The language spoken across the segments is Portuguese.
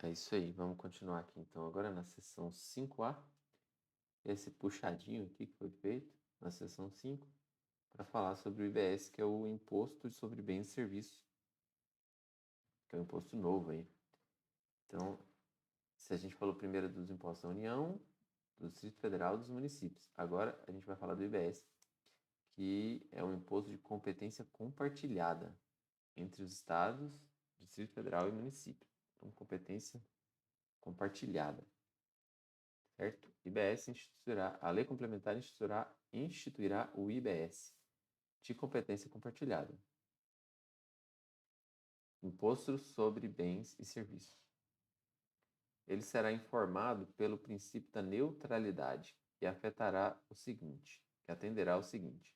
É isso aí, vamos continuar aqui então. Agora na seção 5A, esse puxadinho aqui que foi feito na seção 5, para falar sobre o IBS, que é o Imposto sobre Bens e Serviços, que é um imposto novo aí. Então, se a gente falou primeiro dos impostos da União, do Distrito Federal e dos municípios. Agora a gente vai falar do IBS, que é um imposto de competência compartilhada entre os estados, Distrito Federal e município. Então, competência compartilhada, certo? IBS instituirá, a lei complementar instituirá o IBS, de competência compartilhada. Imposto sobre bens e serviços. Ele será informado pelo princípio da neutralidade e atenderá o seguinte: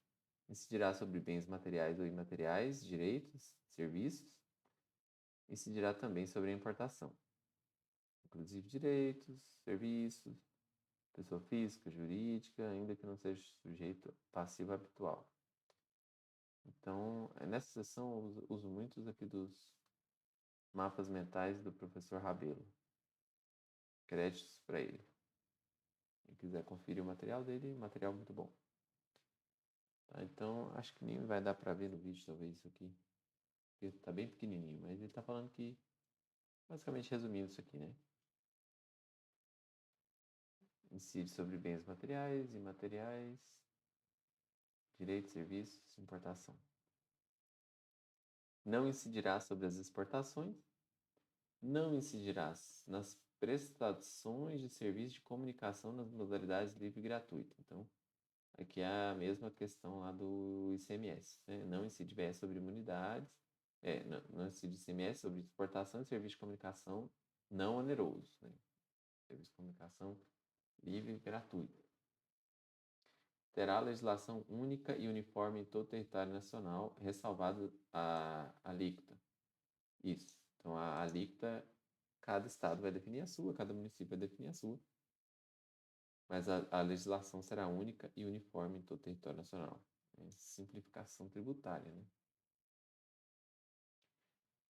incidirá sobre bens materiais ou imateriais, direitos, serviços, incidirá também sobre a importação, inclusive direitos, serviços, pessoa física, jurídica, ainda que não seja sujeito passivo habitual. Então, nessa sessão, eu uso muitos aqui dos mapas mentais do professor Rabelo. Créditos para ele. Quem quiser conferir o material dele, material muito bom. Tá, então, acho que nem vai dar para ver no vídeo, talvez, isso aqui. Porque tá bem pequenininho, mas ele tá falando que, basicamente resumindo isso aqui, né? Incide sobre bens materiais, imateriais, direitos, serviços, importação. Não incidirá sobre as exportações, não incidirá nas prestações de serviço de comunicação nas modalidades livre e gratuita. Então, aqui é a mesma questão lá do ICMS, né? Não incide IBS sobre imunidades, não incide ICMS sobre exportação de serviço de comunicação não oneroso, né? Serviço de comunicação livre e gratuito. Terá legislação única e uniforme em todo o território nacional, ressalvado a alíquota. Isso. Então, a alíquota, cada estado vai definir a sua, cada município vai definir a sua. Mas a legislação será única e uniforme em todo o território nacional. É simplificação tributária, né?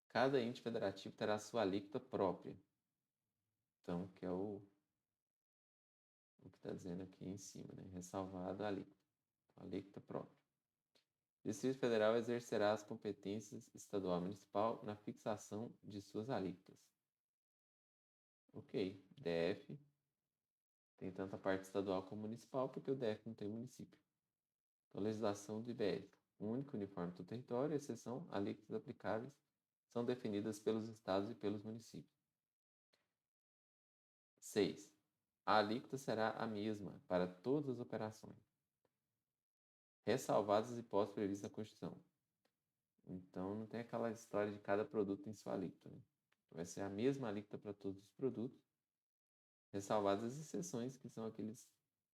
Cada ente federativo terá sua alíquota própria. Então, que é o que está dizendo aqui em cima, né? Ressalvado a alíquota. Alíquota própria. O Distrito Federal exercerá as competências estadual e municipal na fixação de suas alíquotas. Ok, DF tem tanto a parte estadual como municipal, porque o DF não tem município. Então, legislação do IBS, único uniforme do território, exceção, alíquotas aplicáveis, são definidas pelos estados e pelos municípios. 6. A alíquota será a mesma para todas as operações, ressalvadas as hipóteses previstas na Constituição. Então, não tem aquela história de cada produto em sua alíquota, né? Vai ser a mesma alíquota para todos os produtos, ressalvadas as exceções, que são aqueles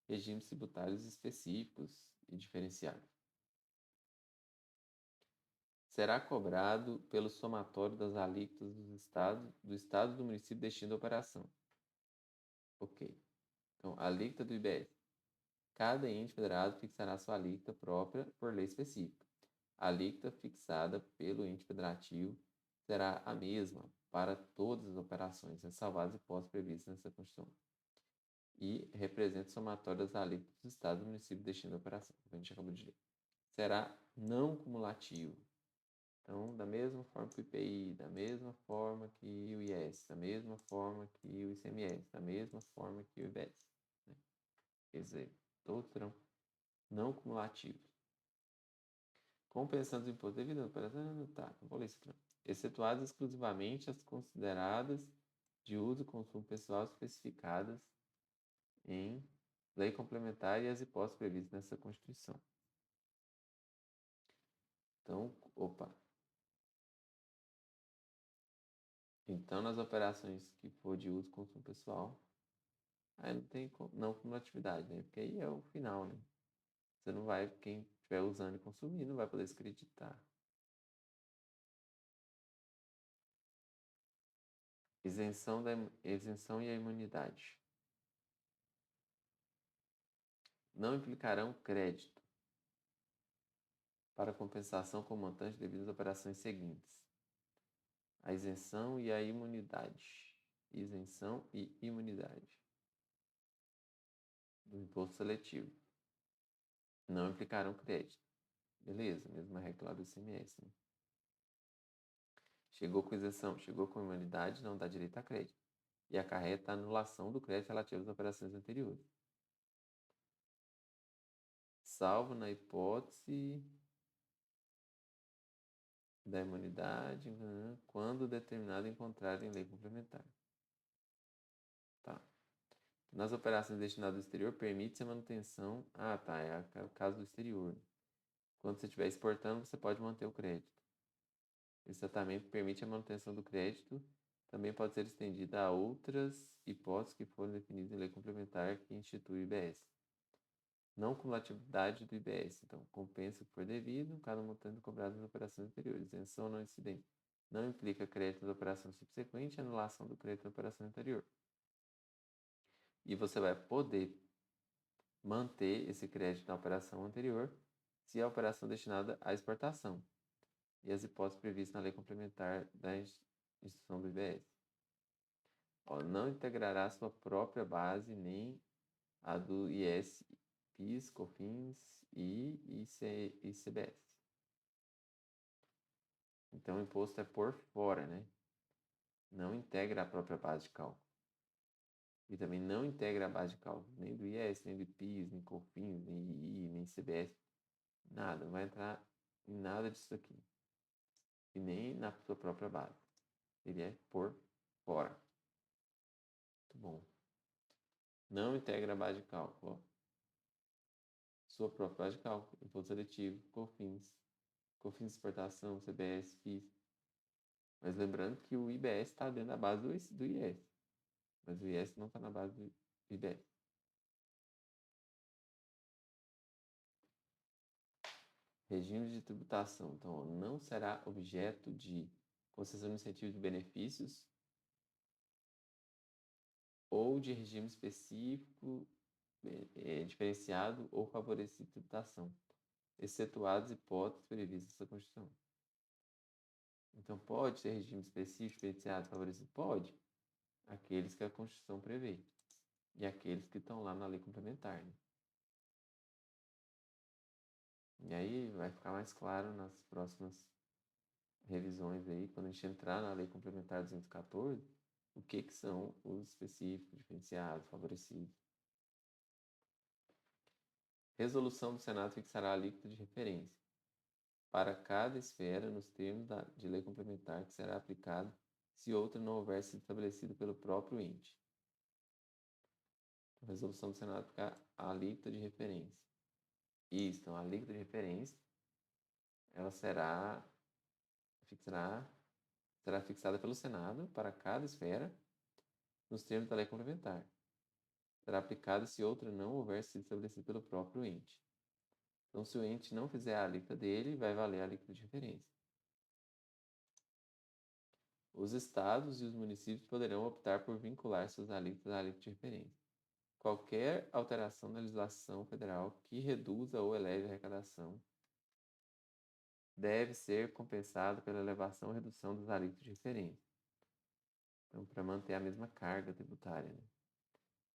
regimes tributários específicos e diferenciados. Será cobrado pelo somatório das alíquotas do estado e do município destino da operação. Ok. Então, a alíquota do IBS. Cada ente federado fixará sua alíquota própria por lei específica. A alíquota fixada pelo ente federativo será a mesma para todas as operações, ressalvadas hipóteses previstas nessa Constituição. E representa o somatório das alíquotas do estado e do município destino da operação, que a gente acabou de ler. Será não cumulativo. Então, da mesma forma que o IPI, da mesma forma que o IS, da mesma forma que o ICMS, da mesma forma que o IBS. Né? Quer dizer, todos serão não cumulativos. Compensando os impostos devido para... Tá, não vou ler isso aqui não. Excetuadas exclusivamente as consideradas de uso e consumo pessoal especificadas em lei complementar e as hipóteses previstas nessa Constituição. Então, Então, nas operações que for de uso e consumo pessoal, aí não tem não cumulatividade, né? Porque aí é o final, né? Você não vai, quem estiver usando e consumindo, não vai poder se creditar. Isenção e a imunidade. Não implicarão crédito para compensação com montante devido às operações seguintes: a isenção e a imunidade. isenção e imunidade do imposto seletivo. Não implicarão crédito. Beleza, mesma regra lá do ICMS, né? Chegou com isenção, chegou com imunidade, não dá direito a crédito. E acarreta a anulação do crédito relativo às operações anteriores. Salvo na hipótese da imunidade, quando determinado em contrário em lei complementar. Tá. Nas operações destinadas ao exterior, permite-se a manutenção. Ah, tá. É o caso do exterior. Quando você estiver exportando, você pode manter o crédito. Esse tratamento permite a manutenção do crédito. Também pode ser estendida a outras hipóteses que foram definidas em lei complementar que institui o IBS. Não cumulatividade do IBS. Então, compensa o que for devido, cada montante cobrado nas operações anteriores. Isenção não incidente. Não implica crédito da operação subsequente e anulação do crédito da operação anterior. E você vai poder manter esse crédito na operação anterior se a operação é destinada à exportação e as hipóteses previstas na lei complementar da instituição do IBS. Não integrará sua própria base nem a do IS, PIS, COFINS e ICBS. Então o imposto é por fora, né? Não integra a própria base de cálculo. E também não integra a base de cálculo nem do IS, nem do PIS, nem COFINS, nem II, nem CBS. Nada, não vai entrar em nada disso aqui. E nem na sua própria base. Ele é por fora. Muito bom. Não integra a base de cálculo. Sua própria base de cálculo. Imposto seletivo, COFINS. COFINS de exportação, CBS, PIS. Mas lembrando que o IBS está dentro da base do IS. Mas o IS não está na base do IBS. Regime de tributação. Então, não será objeto de concessão de incentivo de benefícios ou de regime específico, diferenciado ou favorecido de tributação, excetuadas hipóteses previstas na Constituição. Então, pode ser regime específico, diferenciado, favorecido? Pode. Aqueles que a Constituição prevê. E aqueles que estão lá na lei complementar. Né? E aí vai ficar mais claro nas próximas revisões aí, quando a gente entrar na lei complementar 214, o que são os específicos, diferenciados, favorecidos. Resolução do Senado fixará a alíquota de referência para cada esfera nos termos de lei complementar que será aplicado se outra não houver sido estabelecida pelo próprio ente. A resolução do Senado fica a alíquota de referência. Isso, então a alíquota de referência ela será fixada pelo Senado para cada esfera nos termos da lei complementar. Será aplicada se outra não houver sido estabelecida pelo próprio ente. Então, se o ente não fizer a alíquota dele, vai valer a alíquota de referência. Os estados e os municípios poderão optar por vincular suas alíquotas à alíquota de referência. Qualquer alteração na legislação federal que reduza ou eleve a arrecadação deve ser compensada pela elevação ou redução das alíquotas de referência. Então, para manter a mesma carga tributária. Né?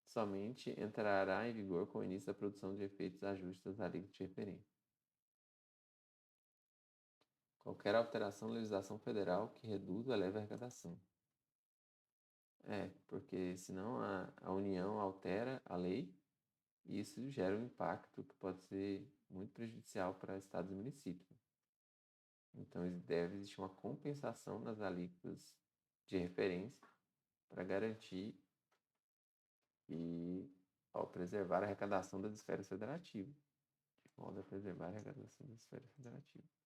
Somente entrará em vigor com o início da produção de efeitos ajustes das alíquotas de referência. Qualquer alteração na legislação federal que reduza ou eleve a arrecadação. Porque senão a União altera a lei e isso gera um impacto que pode ser muito prejudicial para estados e municípios. Então, deve existir uma compensação nas alíquotas de referência para garantir e ao preservar a arrecadação das esferas federativas, de modo a preservar a arrecadação das esferas federativas.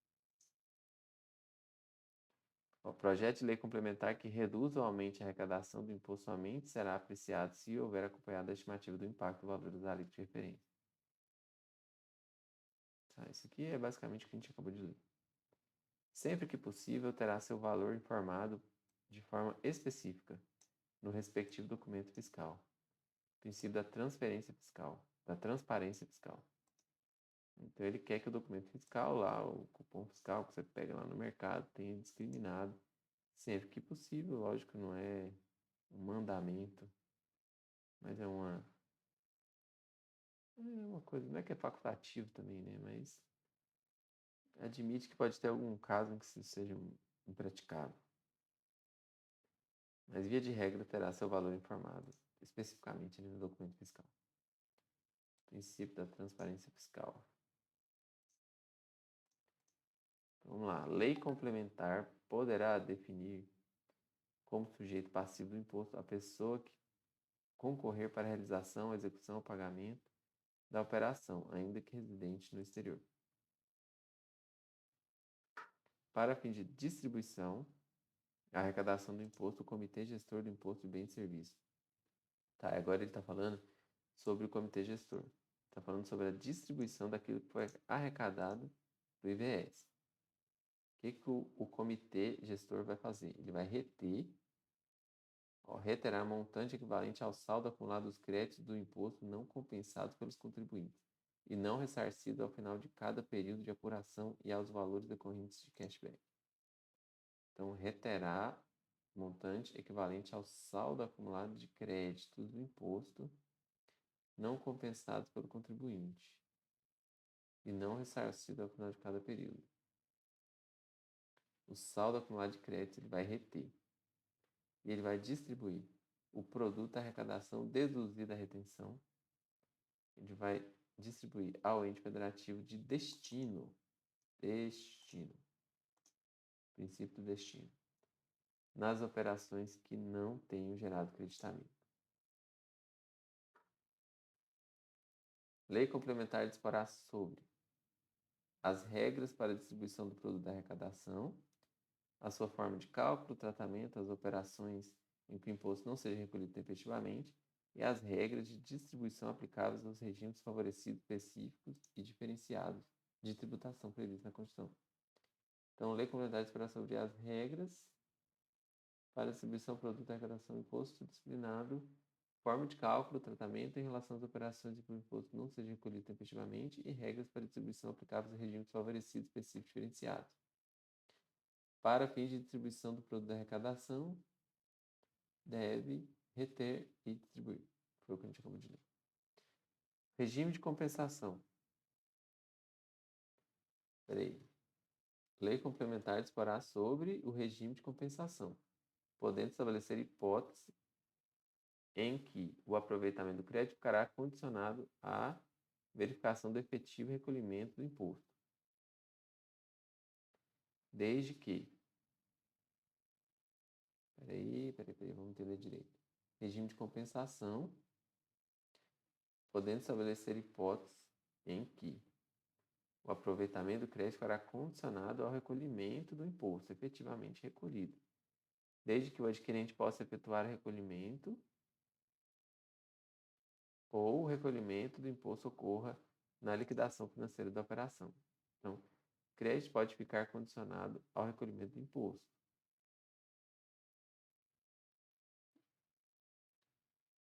O projeto de lei complementar que reduz ou aumente a arrecadação do imposto somente será apreciado se houver acompanhado a estimativa do impacto do valor das alíquotas de referência. Isso aqui é basicamente o que a gente acabou de ler. Sempre que possível, terá seu valor informado de forma específica no respectivo documento fiscal. Princípio da transparência fiscal. Então, ele quer que o documento fiscal lá, o cupom fiscal que você pega lá no mercado, tenha discriminado sempre que possível. Lógico, não é um mandamento, mas é uma coisa, não é que é facultativo também, né? Mas admite que pode ter algum caso em que isso seja impraticável. Mas, via de regra, terá seu valor informado especificamente ali no documento fiscal. Princípio da transparência fiscal. Vamos lá. Lei complementar poderá definir como sujeito passivo do imposto a pessoa que concorrer para a realização, execução ou pagamento da operação, ainda que residente no exterior. Para fim de distribuição, a arrecadação do imposto, o Comitê Gestor do Imposto de Bens e Serviços. Tá, agora ele está falando sobre o Comitê Gestor. Está falando sobre a distribuição daquilo que foi arrecadado do IVS. O que o Comitê Gestor vai fazer? Ele vai reterar montante equivalente ao saldo acumulado dos créditos do imposto não compensados pelos contribuintes e não ressarcido ao final de cada período de apuração e aos valores decorrentes de cashback. Então, reterar montante equivalente ao saldo acumulado de créditos do imposto não compensados pelo contribuinte e não ressarcido ao final de cada período. O saldo acumulado de crédito ele vai reter e ele vai distribuir o produto da arrecadação deduzida da retenção. Ele vai distribuir ao ente federativo de destino. Princípio do destino. Nas operações que não tenham gerado creditamento. Lei complementar disporá sobre as regras para a distribuição do produto da arrecadação, a sua forma de cálculo, tratamento, as operações em que o imposto não seja recolhido tempestivamente e as regras de distribuição aplicáveis aos regimes favorecidos específicos e diferenciados de tributação previstos na Constituição. Então, lei complementar disporá sobre as regras para a distribuição do produto da arrecadação do imposto disciplinado, forma de cálculo, tratamento em relação às operações em que o imposto não seja recolhido tempestivamente e regras para a distribuição aplicáveis a regimes favorecidos específicos diferenciados. Para fins de distribuição do produto da arrecadação, deve reter e distribuir. Foi o que a gente acabou de ler. Regime de compensação. Lei complementar disporá sobre o regime de compensação, podendo estabelecer hipótese em que o aproveitamento do crédito ficará condicionado à verificação do efetivo recolhimento do imposto. Desde que... Peraí, vamos entender direito. Regime de compensação, podendo estabelecer hipótese em que o aproveitamento do crédito ficará condicionado ao recolhimento do imposto efetivamente recolhido, desde que o adquirente possa efetuar o recolhimento ou o recolhimento do imposto ocorra na liquidação financeira da operação. Então, crédito pode ficar condicionado ao recolhimento do imposto.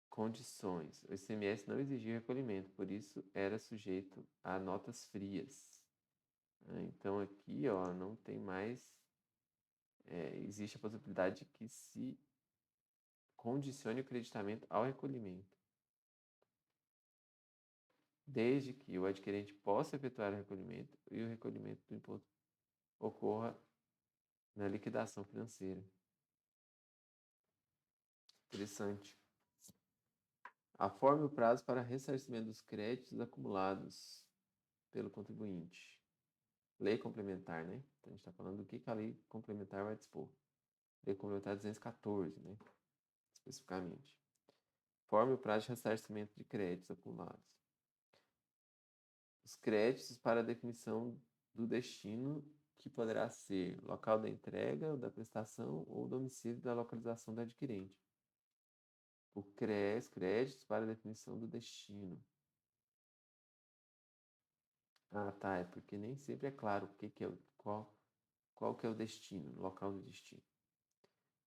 Condições. O ICMS não exigia recolhimento, por isso era sujeito a notas frias. Então aqui não tem mais, existe a possibilidade de que se condicione o creditamento ao recolhimento. Desde que o adquirente possa efetuar o recolhimento e o recolhimento do imposto ocorra na liquidação financeira. Interessante. A forma e o prazo para ressarcimento dos créditos acumulados pelo contribuinte. Lei complementar, né? Então, a gente está falando do que a lei complementar vai dispor. Lei complementar 214, né? Especificamente. Forma e o prazo de ressarcimento de créditos acumulados. Os créditos para a definição do destino, que poderá ser local da entrega, da prestação ou domicílio da localização do adquirente. O créditos para a definição do destino. Ah, tá. É porque nem sempre é claro qual que é o destino, o local do destino.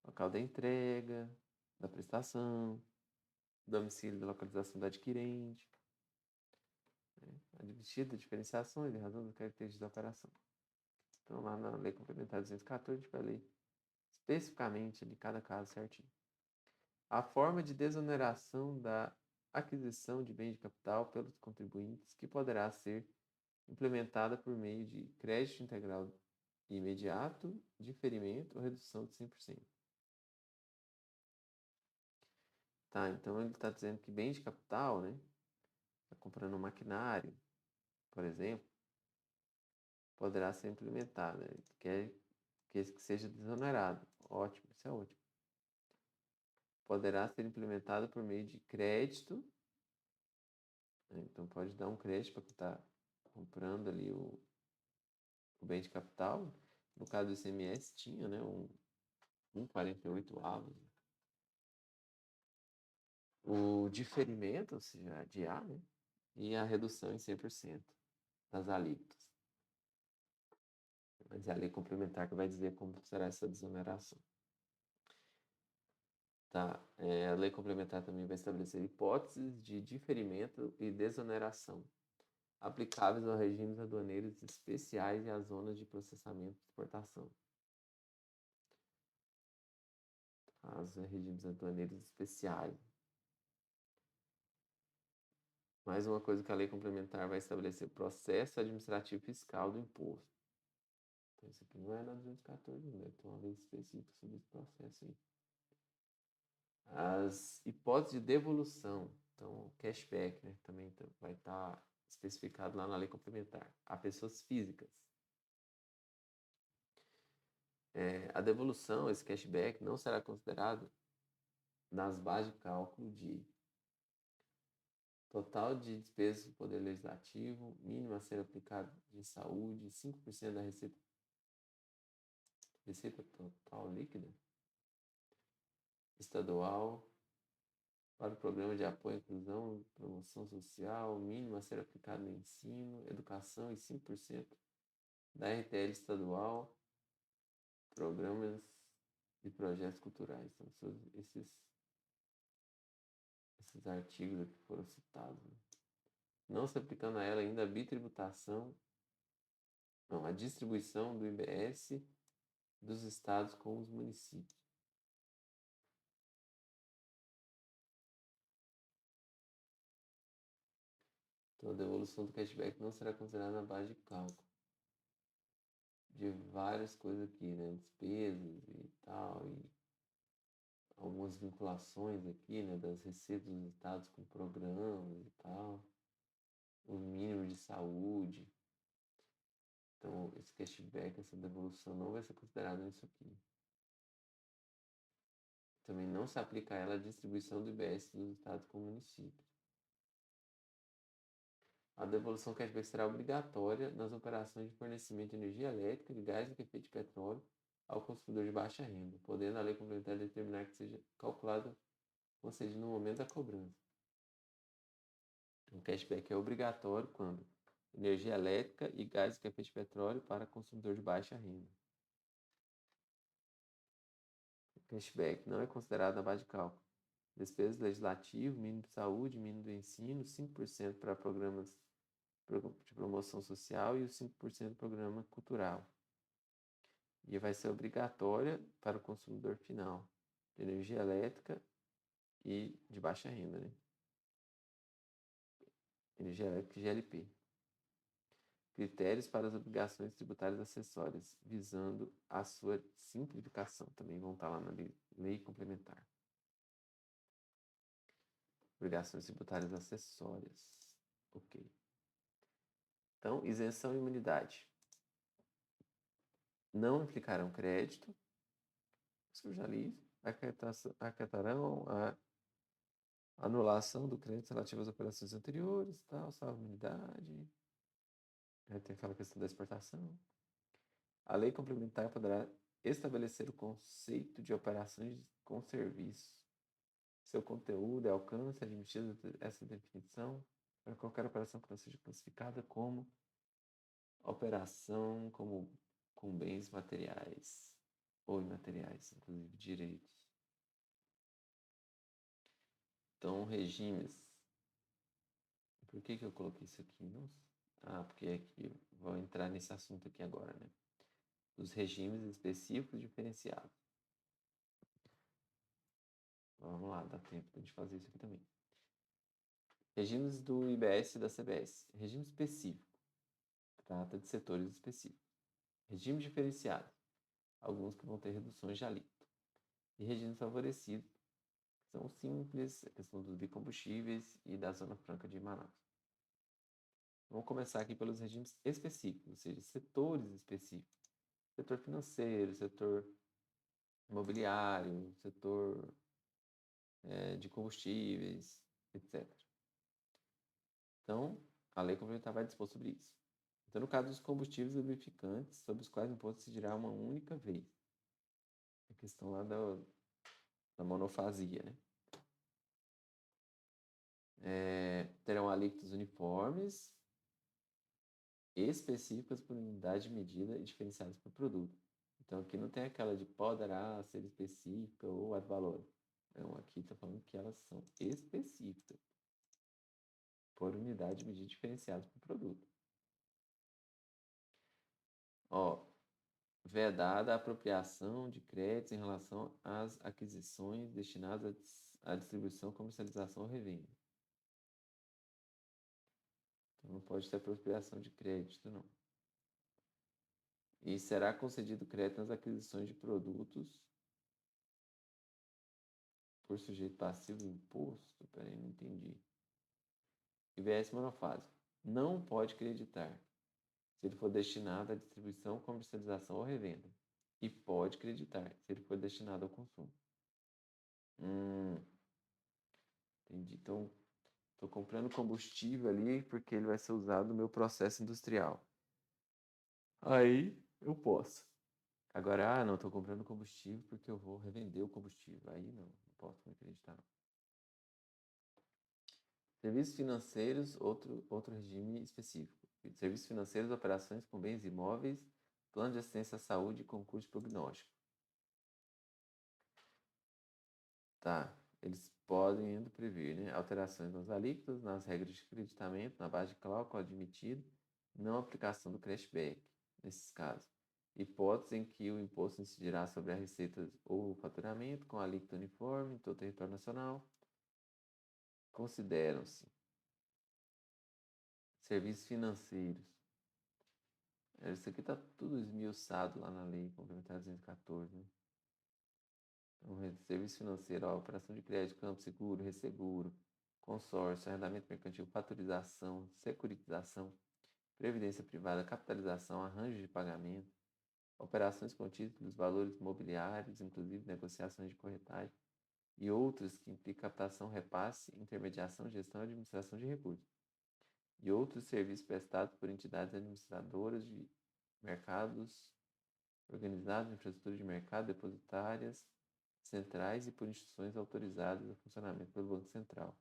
Local da entrega, da prestação, domicílio da localização do adquirente. Admitida diferenciações em razão das características da operação. Então, lá na Lei Complementar 214, a gente vai ler especificamente ali cada caso certinho. a forma de desoneração da aquisição de bens de capital pelos contribuintes, que poderá ser implementada por meio de crédito integral imediato, diferimento ou redução de 100%. Tá, então ele está dizendo que bens de capital, né? Está comprando um maquinário, por exemplo, poderá ser implementado. Ele quer que seja desonerado. Ótimo, isso é ótimo. Poderá ser implementado por meio de crédito. Né? Então pode dar um crédito para quem está comprando ali o bem de capital. No caso do ICMS tinha, né, um 48 avos. O diferimento, ou seja, adiar, né, e a redução em 100% das alíquotas. Mas é a lei complementar que vai dizer como será essa desoneração. Tá. A lei complementar também vai estabelecer hipóteses de diferimento e desoneração aplicáveis aos regimes aduaneiros especiais e às zonas de processamento de exportação. Os regimes aduaneiros especiais. Mais uma coisa que a lei complementar vai estabelecer: processo administrativo fiscal do imposto. Então, isso aqui não é na 214, né? Tem uma lei específica sobre esse processo aí. As hipóteses de devolução, então cashback, né, também vai estar especificado lá na lei complementar, a pessoas físicas. A devolução, esse cashback, não será considerado nas bases de cálculo de total de despesas do Poder Legislativo, mínimo a ser aplicado de saúde, 5% da receita total líquida estadual, para o Programa de Apoio à Inclusão e Promoção Social, mínimo a ser aplicado no ensino, educação e 5% da RTL estadual, programas e projetos culturais. Então, esses artigos aqui foram citados. Né? Não se aplicando a ela ainda a bitributação, não, a distribuição do IBS dos estados com os municípios. Então, a devolução do cashback não será considerada na base de cálculo de várias coisas aqui, né? Despesas e tal, e algumas vinculações aqui, né? Das receitas dos estados com programas e tal, o mínimo de saúde. Então, esse cashback, essa devolução não vai ser considerada nisso aqui. Também não se aplica a ela a distribuição do IBS dos estados com municípios. A devolução cashback será obrigatória nas operações de fornecimento de energia elétrica, de gás e de petróleo ao consumidor de baixa renda, podendo a lei complementar determinar que seja calculada, ou seja, no momento da cobrança. O cashback é obrigatório quando energia elétrica e gás e de petróleo para consumidor de baixa renda. O cashback não é considerado na base de cálculo. Despesas legislativas, mínimo de saúde, mínimo do ensino, 5% para programas de promoção social e os 5% do programa cultural. E vai ser obrigatória para o consumidor final de energia elétrica e de baixa renda, né? Energia elétrica e GLP. Critérios para as obrigações tributárias acessórias, visando a sua simplificação. Também vão estar lá na lei complementar. Obrigações tributárias acessórias. Ok. Então, isenção e imunidade. Não implicarão crédito. Isso eu já li. Acarretarão a anulação do crédito relativo às operações anteriores, tal, salvo imunidade. Aí tem aquela questão da exportação. A lei complementar poderá estabelecer o conceito de operações com serviço. Seu conteúdo e alcance, admitida essa definição, para qualquer operação que não seja classificada como operação com bens materiais ou imateriais, inclusive direitos. Então, regimes. Por que eu coloquei isso aqui? Nossa. Porque aqui vou entrar nesse assunto aqui agora, né? Os regimes específicos diferenciados. Vamos lá, dá tempo de a gente fazer isso aqui também. Regimes do IBS e da CBS. Regime específico. Trata de setores específicos. Regime diferenciado. Alguns que vão ter reduções de alíquota. E regime favorecido. São simples, a questão dos biocombustíveis e da Zona Franca de Manaus. Vamos começar aqui pelos regimes específicos, ou seja, setores específicos. Setor financeiro, setor imobiliário, setor de combustíveis, etc. Então, a lei complementar vai dispor sobre isso. Então, no caso dos combustíveis lubrificantes, sobre os quais o imposto incidirá uma única vez. A questão lá da monofasia, né? Terão alíquotas uniformes, específicas por unidade de medida e diferenciadas por produto. Então, aqui não tem aquela de poderá ser específica ou ad valorem. Não, aqui está falando que elas são específicas por unidade de medida diferenciadas por produto. Ó, vedada a apropriação de créditos em relação às aquisições destinadas à distribuição, comercialização ou revenda. Então, não pode ter apropriação de crédito, não. E será concedido crédito nas aquisições de produtos por sujeito passivo do imposto? Peraí, não entendi. IBS monofásico. Não pode creditar se ele for destinado à distribuição, comercialização ou revenda. E pode creditar se ele for destinado ao consumo. Entendi. Então, estou comprando combustível ali porque ele vai ser usado no meu processo industrial. Aí eu posso. Agora, não, estou comprando combustível porque eu vou revender o combustível. Aí não posso me acreditar. Não. Serviços financeiros, outro regime específico. Serviços financeiros, operações com bens imóveis, plano de assistência à saúde e concurso de prognóstico. Tá, eles podem ainda prever, né? Alterações nas alíquotas, nas regras de creditamento, na base de cálculo admitido, não aplicação do cashback, nesses casos. Hipóteses em que o imposto incidirá sobre a receita ou o faturamento com alíquota uniforme em todo o território nacional. Consideram-se serviços financeiros. Isso aqui está tudo esmiuçado lá na lei complementar 214, né? Então, serviço financeiro, ó, operação de crédito, campo seguro, resseguro, consórcio, arrendamento mercantil, fatorização, securitização, previdência privada, capitalização, arranjo de pagamento, operações com títulos, valores mobiliários, inclusive negociações de corretagem, e outras que implicam captação, repasse, intermediação, gestão e administração de recursos, e outros serviços prestados por entidades administradoras de mercados organizados, infraestrutura de mercado, depositárias, centrais e por instituições autorizadas a funcionamento pelo Banco Central.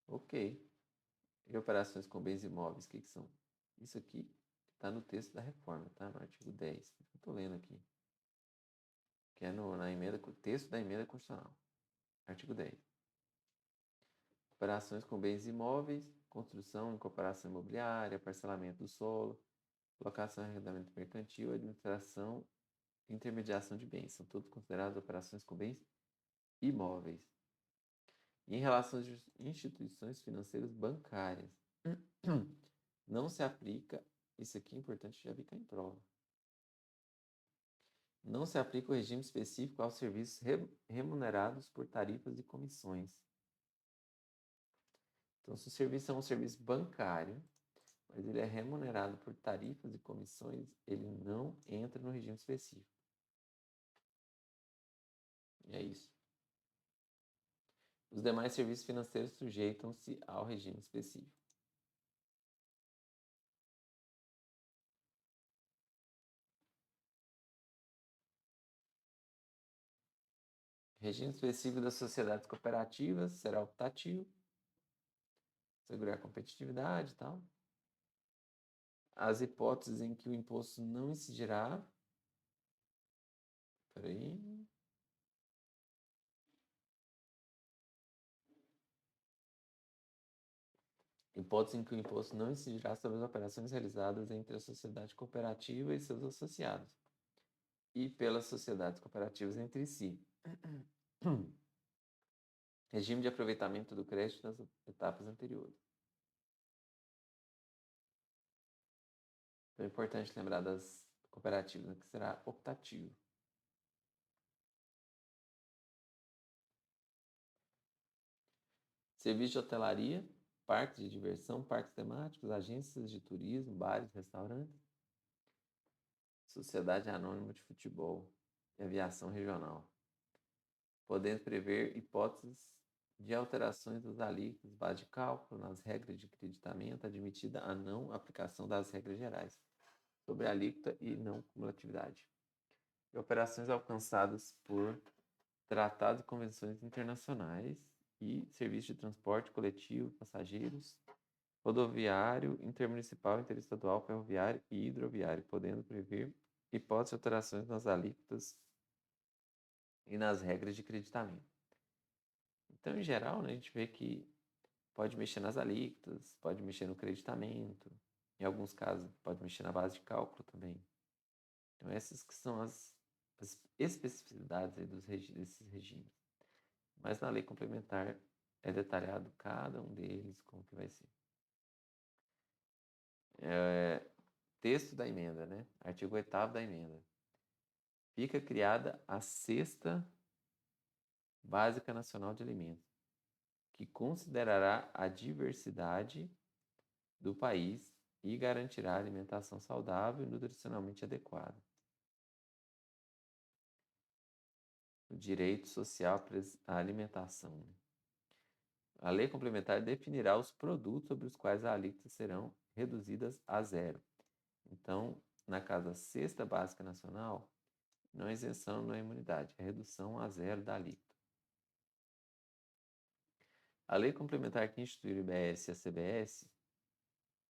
Ok. E operações com bens imóveis, o que são? Isso aqui está no texto da reforma, tá? No artigo 10. Eu estou lendo aqui. Que é na emenda, texto da emenda constitucional. Artigo 10. Operações com bens imóveis, construção, incorporação imobiliária, parcelamento do solo, locação e arrendamento mercantil, administração e intermediação de bens. São todos considerados operações com bens imóveis. E em relação às instituições financeiras bancárias, não se aplica, isso aqui é importante, já vi cá em prova, não se aplica o regime específico aos serviços remunerados por tarifas e comissões. Então, se o serviço é um serviço bancário, mas ele é remunerado por tarifas e comissões, ele não entra no regime específico. E é isso. Os demais serviços financeiros sujeitam-se ao regime específico. Regime específico das sociedades cooperativas será optativo, segurar a competitividade e tal. As hipóteses em que o imposto não incidirá. Peraí. Hipótese em que o imposto não incidirá sobre as operações realizadas entre a sociedade cooperativa e seus associados, e pelas sociedades cooperativas entre si, Regime de aproveitamento do crédito nas etapas anteriores. Então é importante lembrar das cooperativas, né, que será optativo. Serviço de hotelaria, parques de diversão, parques temáticos, agências de turismo, bares, restaurantes. Sociedade Anônima de Futebol e Aviação Regional, podendo prever hipóteses de alterações dos alíquotas base de cálculo nas regras de creditamento, admitida a não aplicação das regras gerais sobre a alíquota e não cumulatividade, e operações alcançadas por tratados e convenções internacionais e serviço de transporte coletivo, passageiros, rodoviário, intermunicipal, interestadual, ferroviário e hidroviário, podendo prever hipóteses de alterações nas alíquotas e nas regras de creditamento. Então, em geral, né, a gente vê que pode mexer nas alíquotas, pode mexer no creditamento, em alguns casos pode mexer na base de cálculo também. Então, essas que são as especificidades aí desses regimes. Mas na lei complementar é detalhado cada um deles, como que vai ser. Texto da emenda, né? Artigo 8º da emenda. Fica criada a Cesta Básica Nacional de Alimentos, que considerará a diversidade do país e garantirá alimentação saudável e nutricionalmente adequada. O direito social à alimentação. A lei complementar definirá os produtos sobre os quais as alíquotas serão reduzidas a zero. Então, na casa Cesta Básica Nacional, não é isenção, não é imunidade, é redução a zero da alíquota. A lei complementar que institui o IBS e a CBS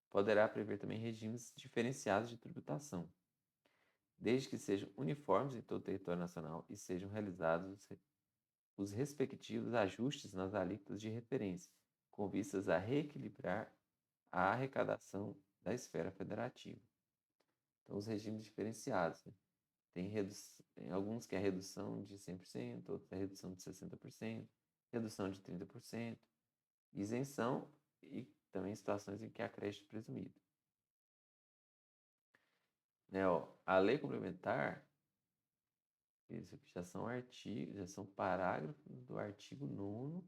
poderá prever também regimes diferenciados de tributação, desde que sejam uniformes em todo o território nacional e sejam realizados os respectivos ajustes nas alíquotas de referência, com vistas a reequilibrar a arrecadação da esfera federativa. Então, os regimes diferenciados, né? Tem alguns que é redução de 100%, outros é redução de 60%, redução de 30%, isenção e também situações em que há crédito presumido. Né, ó, a lei complementar, isso aqui já são artigos, já são parágrafos do artigo 9º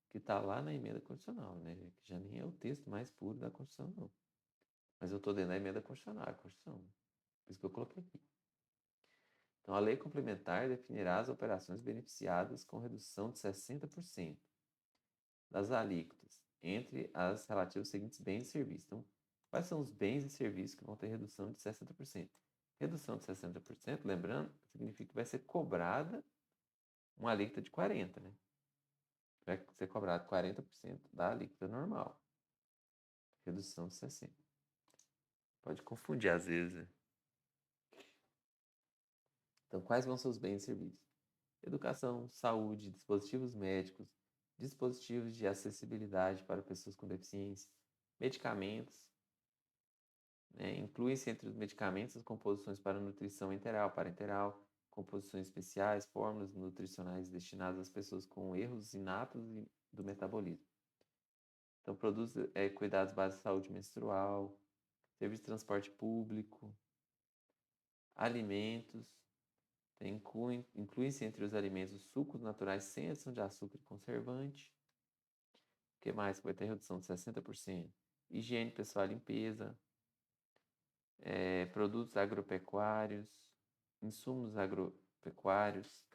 que está lá na emenda constitucional, né? Que já nem é o texto mais puro da Constituição, não. Mas eu estou dentro da emenda constitucional, a Constituição. Por isso que eu coloquei aqui. Então, a lei complementar definirá as operações beneficiadas com redução de 60% das alíquotas entre as relativas aos seguintes bens e serviços. Então, quais são os bens e serviços que vão ter redução de 60%? Redução de 60%, lembrando, significa que vai ser cobrada uma alíquota de 40%, né? Vai ser cobrado 40% da alíquota normal. Redução de 60%. Pode confundir às vezes, né? Então, quais vão ser os bens e serviços? Educação, saúde, dispositivos médicos, dispositivos de acessibilidade para pessoas com deficiência, medicamentos, né? Incluem-se entre os medicamentos as composições para nutrição enteral, parenteral, composições especiais, fórmulas nutricionais destinadas às pessoas com erros inatos do metabolismo. Então, produz cuidados básicos de saúde menstrual, serviço de transporte público, alimentos. Inclui-se entre os alimentos sucos naturais sem adição de açúcar e conservante. O que mais? Vai ter redução de 60%. Higiene pessoal e limpeza. Produtos agropecuários. Insumos agropecuários.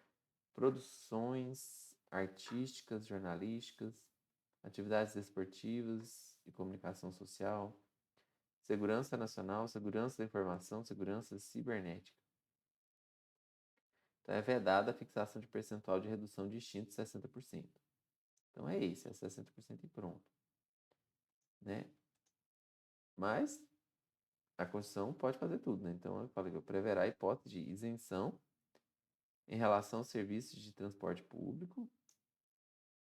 Produções artísticas, jornalísticas. Atividades esportivas e comunicação social. Segurança nacional, segurança da informação, segurança cibernética. Então, é vedada a fixação de percentual de redução distinto de 60%. Então, é isso, é 60% e pronto. Né? Mas, a Constituição pode fazer tudo, né? Então, eu falei que preverá a hipótese de isenção em relação aos serviços de transporte público,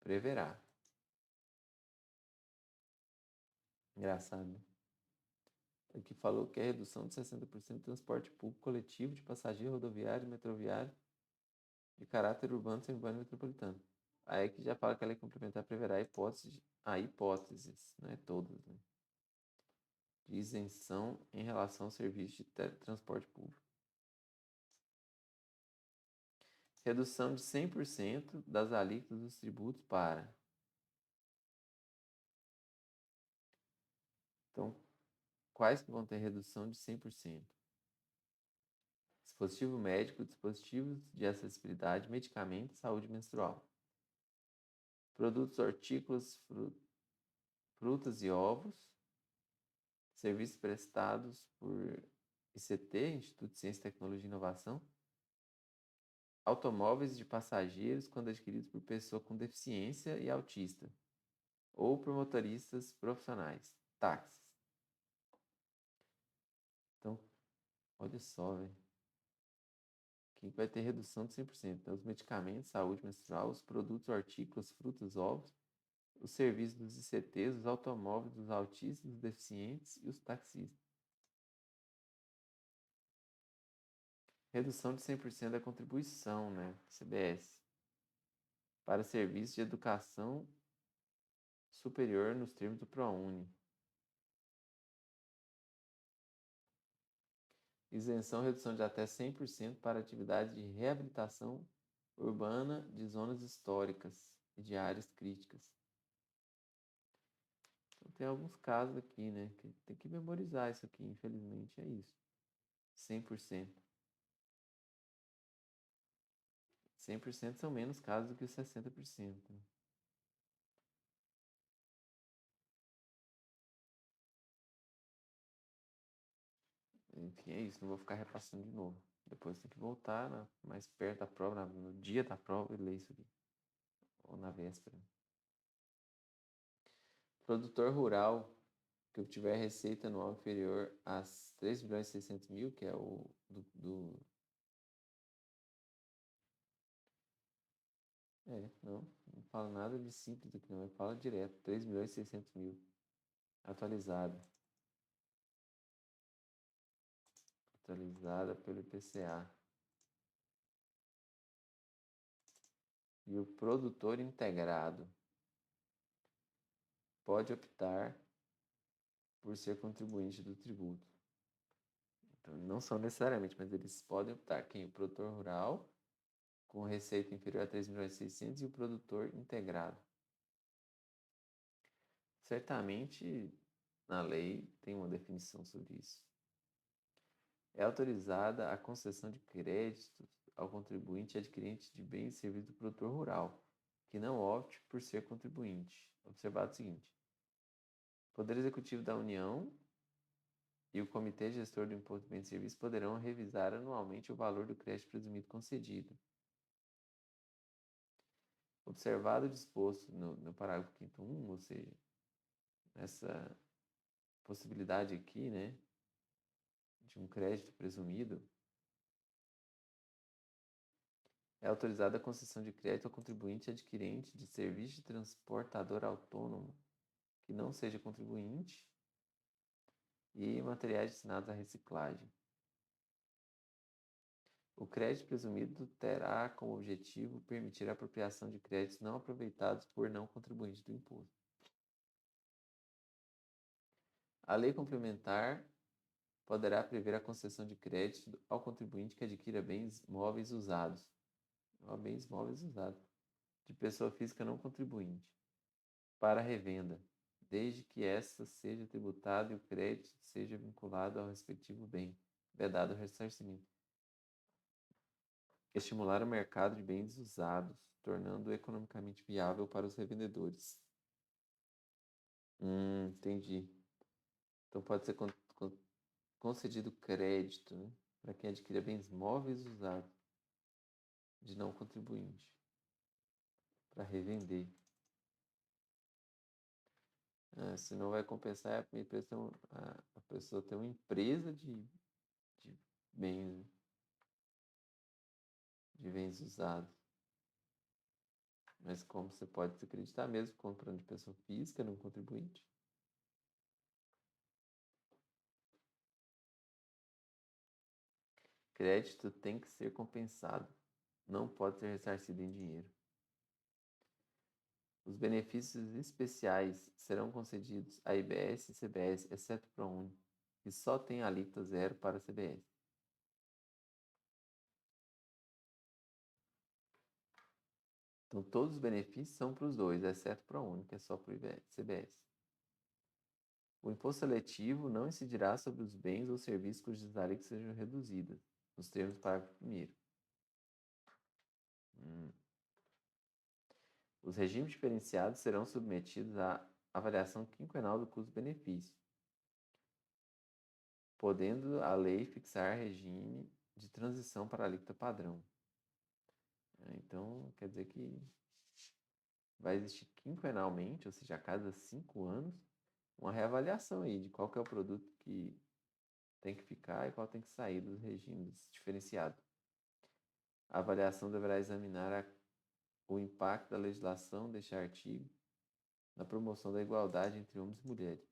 preverá. Engraçado, né? Aqui falou que é redução de 60% do transporte público coletivo de passageiro, rodoviário, metroviário de caráter urbano, semi-urbano e metropolitano. Aí que já fala que a lei complementar preverá hipóteses, não é todas, né, de isenção em relação ao serviço de transporte público. Redução de 100% das alíquotas dos tributos para. Então, quais que vão ter redução de 100%? Dispositivo médico, dispositivos de acessibilidade, medicamentos, saúde menstrual. Produtos hortícolas, frutas e ovos. Serviços prestados por ICT, Instituto de Ciência, Tecnologia e Inovação. Automóveis de passageiros quando adquiridos por pessoa com deficiência e autista. Ou por motoristas profissionais. Táxis. Então, olha só, velho. Aqui vai ter redução de 100%. Então, os medicamentos, saúde menstrual, os produtos hortícolas, frutas, ovos, os serviços dos ICTs, os automóveis dos autistas, dos deficientes e os taxistas. Redução de 100% da contribuição, né? CBS. Para serviços de educação superior nos termos do ProUni. Isenção, redução de até 100% para atividades de reabilitação urbana de zonas históricas e de áreas críticas. Então, tem alguns casos aqui, né? Que tem que memorizar isso aqui, infelizmente é isso. 100%. 100% são menos casos do que os 60%. Enfim, é isso. Não vou ficar repassando de novo. Depois tem que voltar mais perto da prova, no dia da prova, e ler isso aqui. Ou na véspera. Produtor rural que obtiver receita anual inferior a 3.600.000, que é o não fala nada de simples aqui não, fala direto, 3.600.000, atualizada pelo IPCA. E o produtor integrado pode optar por ser contribuinte do tributo. Então, não são necessariamente, mas eles podem optar. Quem? O produtor rural, com receita inferior a 3.600.000 e o produtor integrado. Certamente, na lei tem uma definição sobre isso. É autorizada a concessão de créditos ao contribuinte adquirente de bens e serviços do produtor rural, que não opte por ser contribuinte. Observado o seguinte: o Poder Executivo da União e o Comitê Gestor do Imposto de Bens e Serviços poderão revisar anualmente o valor do crédito presumido concedido. Observado o disposto no parágrafo 5º, ou seja, essa possibilidade aqui, né, de um crédito presumido, é autorizada a concessão de crédito ao contribuinte adquirente de serviço de transportador autônomo que não seja contribuinte e materiais destinados à reciclagem. O crédito presumido terá como objetivo permitir a apropriação de créditos não aproveitados por não contribuinte do imposto. A lei complementar poderá prever a concessão de crédito ao contribuinte que adquira bens móveis usados. Bens móveis usados. De pessoa física não contribuinte. Para revenda, desde que esta seja tributada e o crédito seja vinculado ao respectivo bem, vedado o ressarcimento. Estimular o mercado de bens usados, tornando-o economicamente viável para os revendedores. Entendi. Então pode ser concedido crédito, né, para quem adquira bens móveis usados de não contribuinte, para revender. Senão vai compensar a pessoa ter uma empresa de bens, né, de bens usados. Mas como você pode se acreditar mesmo comprando de pessoa física, não contribuinte? Crédito tem que ser compensado. não pode ser ressarcido em dinheiro. Os benefícios especiais serão concedidos a IBS e CBS, exceto ProUni, que só tem alíquota zero para a CBS. Então, todos os benefícios são para os dois, exceto ProUni, que é só para o CBS. O imposto seletivo não incidirá sobre os bens ou serviços cujas alíquotas sejam reduzidas, nos termos do parágrafo 1º. Os regimes diferenciados serão submetidos à avaliação quinquenal do custo-benefício, podendo a lei fixar regime de transição para a alíquota padrão. Então, quer dizer que vai existir quinquenalmente, ou seja, a cada 5 anos, uma reavaliação aí de qual que é o produto que tem que ficar e qual tem que sair dos regimes diferenciados. A avaliação deverá examinar o impacto da legislação deste artigo na promoção da igualdade entre homens e mulheres.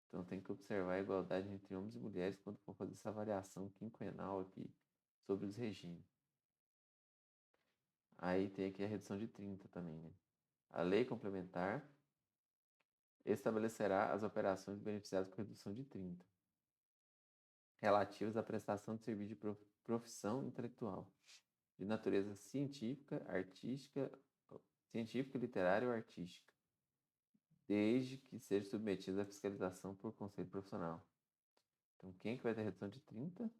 Então tem que observar a igualdade entre homens e mulheres quando for fazer essa avaliação quinquenal aqui sobre os regimes. Aí tem aqui a redução de 30 também, né? A lei complementar estabelecerá as operações beneficiadas com redução de 30, relativas à prestação de serviço de profissão intelectual, de natureza científica, literária ou artística, desde que seja submetido à fiscalização por conselho profissional. Então, quem que vai ter redução de 30?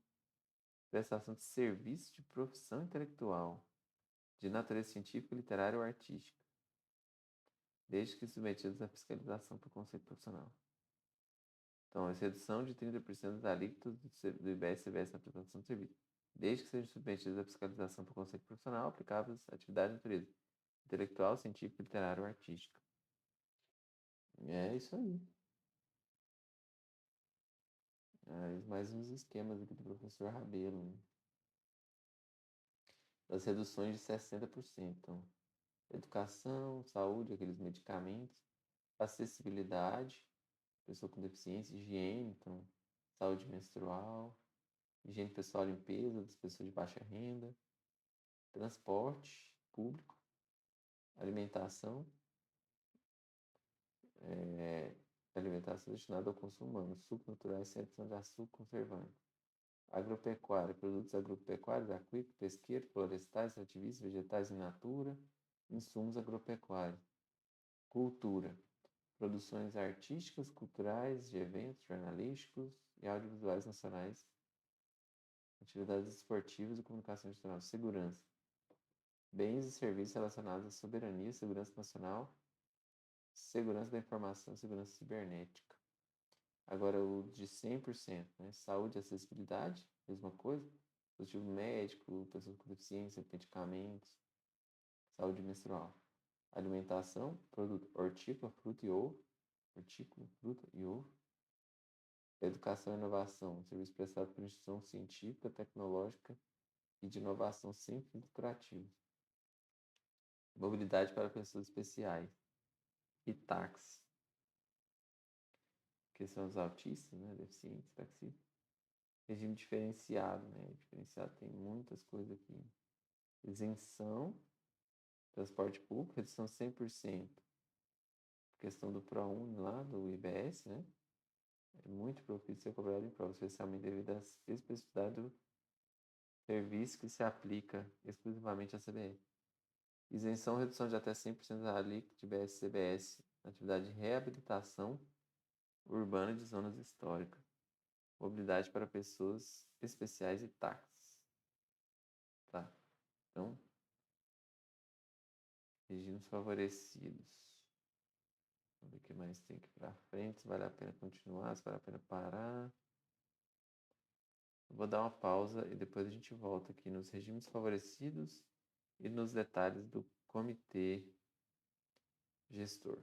Prestação de serviço de profissão intelectual, de natureza científica, literária ou artística, desde que submetidos à fiscalização por conselho profissional. Então, essa redução de 30% das alíquotas do IBS e CBS na prestação de serviço, desde que sejam submetidos à fiscalização por conselho profissional, aplicáveis à atividade de natureza intelectual, científica, literária ou artística. É isso aí. Mais uns esquemas aqui do professor Rabelo, né? Das reduções de 60%. Então, educação, saúde, aqueles medicamentos, acessibilidade, pessoa com deficiência, higiene, então, saúde menstrual, higiene pessoal, limpeza das pessoas de baixa renda, transporte público, alimentação, alimentação destinada ao consumo humano, sucos naturais sem adição de açúcar, conservante. Agropecuária, produtos agropecuários, aquícola, pesqueiro, florestais, ativistas, vegetais in natura, insumos agropecuários. Cultura, produções artísticas, culturais, de eventos jornalísticos e audiovisuais nacionais, atividades esportivas e comunicação institucional. Segurança, bens e serviços relacionados à soberania, segurança nacional, segurança da informação, segurança cibernética. Agora o de 100%, né? Saúde e acessibilidade, mesma coisa. Dispositivo médico, pessoas com deficiência, medicamentos, saúde menstrual. Alimentação, produto hortícola, fruta e ovo. Hortícola, fruta e ovo. Educação e inovação, serviço prestado por instituição científica, tecnológica e de inovação sem fins lucrativos. Mobilidade para pessoas especiais. E táxi, que são os autistas, né, deficientes, taxistas. Regime diferenciado, né? Diferenciado tem muitas coisas aqui. Isenção, transporte público, redução 100%. Questão do ProUni lá, do IBS, né? É muito propício ser cobrado em prova, especialmente devido à especificidade do serviço que se aplica exclusivamente à CBS. Isenção, redução de até 100% da alíquota de IBS e CBS na atividade de reabilitação urbana de zonas históricas. Mobilidade para pessoas especiais e táxis. Tá. Então, regimes favorecidos. Vamos ver o que mais tem aqui para frente. Se vale a pena continuar, se vale a pena parar. Eu vou dar uma pausa e depois a gente volta aqui nos regimes favorecidos e nos detalhes do comitê gestor.